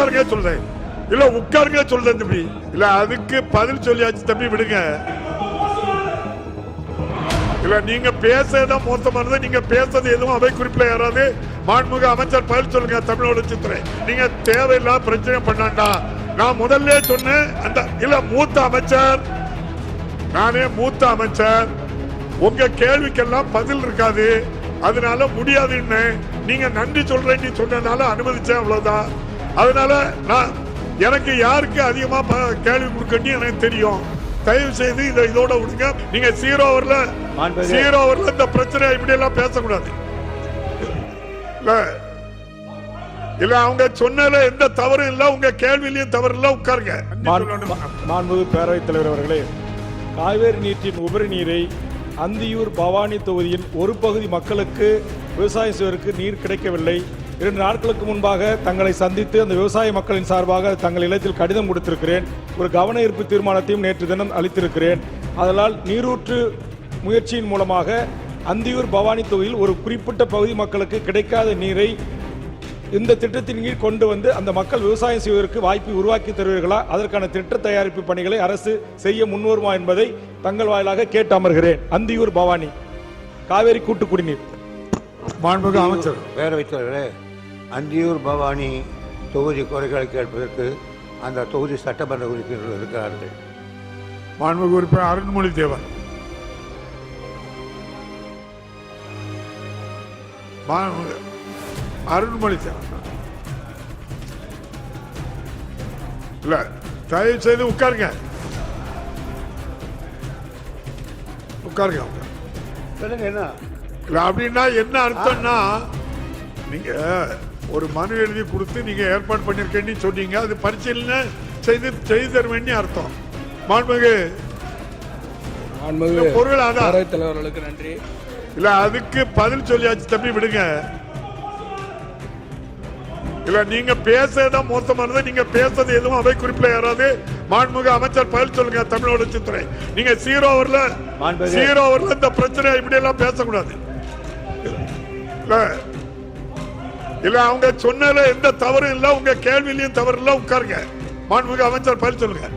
உட்காருங்க சொல்றேன். இல்ல உட்காருங்க சொல்றேன் தம்பி. இல்ல அதுக்கு பதில் சொல்லியாச்சு தம்பி, விடுங்க. இல்ல நீங்க பேசதான் மொத்தமா இருந்தா நீங்க பேசுறது எதுவும் அவை குறிப்பில் யாராவது மாண்புமிகு அமைச்சர் பதில் சொல்லுங்க. தமிழோட சித்திரை நீங்க தேவையில்லாத பிரச்சனை பண்ணாண்டா. நான் முதல்ல சொன்னேன் அந்த இல்ல மூத்த அமைச்சர், நானே மூத்த அமைச்சர், உங்க கேள்விக்கெல்லாம் பதில் இருக்காது, அதனால முடியாதுன்னு நீங்க நன்றி சொல்றேன்னு சொன்னதுனால அனுமதிச்சேன், அவ்வளவுதான். அதனால நான் எனக்கு யாருக்கு அதிகமா கேள்வி கொடுக்கணும் எனக்கு தெரியும். தயவு செய்து இதோட விடுங்க. நீங்க ஜீரோ ஓவர்ல இந்த பிரச்சனை இப்படி எல்லாம் பேசக்கூடாது. இல்ல அவங்க சொன்னதுல எந்த தவறும் இல்ல, உங்க கேள்வியிலையும் தவறு இல்ல. உட்காருங்க. மாண்புமிகு பேரவைத் தலைவர் அவர்களே, காவேரி நீரின் உபரி நீரை அந்தியூர் பவானி தொகுதியின் ஒரு பகுதி மக்களுக்கு விவசாயம் செய்வதற்கு நீர் கிடைக்கவில்லை. 2 நாட்களுக்கு முன்பாக தங்களை சந்தித்து அந்த விவசாய மக்களின் சார்பாக தங்கள் இல்லத்தில் கடிதம் கொடுத்திருக்கிறேன். ஒரு கவன ஈர்ப்பு தீர்மானத்தையும் நேற்று தினம் அளித்திருக்கிறேன். அதனால் நீரூற்று முயற்சியின் மூலமாக அந்தியூர் பவானி தொகுதியில் ஒரு குறிப்பிட்ட பகுதி மக்களுக்கு கிடைக்காத நீரை இந்த திட்டத்தின் கீழ் கொண்டு வந்து அந்த மக்கள் விவசாயம் செய்வதற்கு வாய்ப்பை உருவாக்கி தருவீர்களா? அதற்கான திட்ட தயாரிப்பு பணிகளை அரசு செய்ய முன்வருமா என்பதை தங்கள் வாயிலாக கேட்டு அமர்கிறேன். அந்தியூர் பவானி காவேரி கூட்டு குடிநீர். மாண்புமிகு அமைச்சர். பேரவைத் தலைவரே, அந்தியூர் பவானி தொகுதி குறைகளை கேட்பதற்கு அந்த தொகுதி சட்டமன்ற உறுப்பினர்கள் இருக்கிறார்கள். மாண்புமிகு உறுப்பினர் அருண்மொழி தேவன். அருண்மொழி தேவன் இல்ல, தயவு செய்து உட்காருங்க. உட்காருங்க. என்ன இல்ல அப்படின்னா என்ன அர்த்தம்னா, நீங்க ஒரு மனு எழுதி கொடுத்து நீங்க ஏற்பாடு பண்ணிருக்கேன்னு சொன்னீங்க, அது பரிசீலனை செய்து தருவேன்னு அர்த்தம். மாண்புமிகு பொருள் தலைவர்களுக்கு நன்றி. இல்ல அதுக்கு பதில் சொல்லியாச்சு தம்பி, விடுங்க. இல்ல நீங்க பேசதான் மொத்தமா இருந்தா நீங்க பேசுறது எதுவும் அவை குறிப்பில் யாராவது மாண்புமிகு அமைச்சர் பதில் சொல்லுங்க. தமிழோட சித்திரை நீங்க ஜீரோ ஓவர்ல இந்த பிரச்சனை இப்படி எல்லாம் பேசக்கூடாது. இல்ல அவங்க சொன்னதுல எந்த தவறும் இல்ல, உங்க கேள்வியிலையும் தவறு இல்ல. உட்காருங்க. மாண்புமிகு அமைச்சர் பதில் சொல்லுங்க.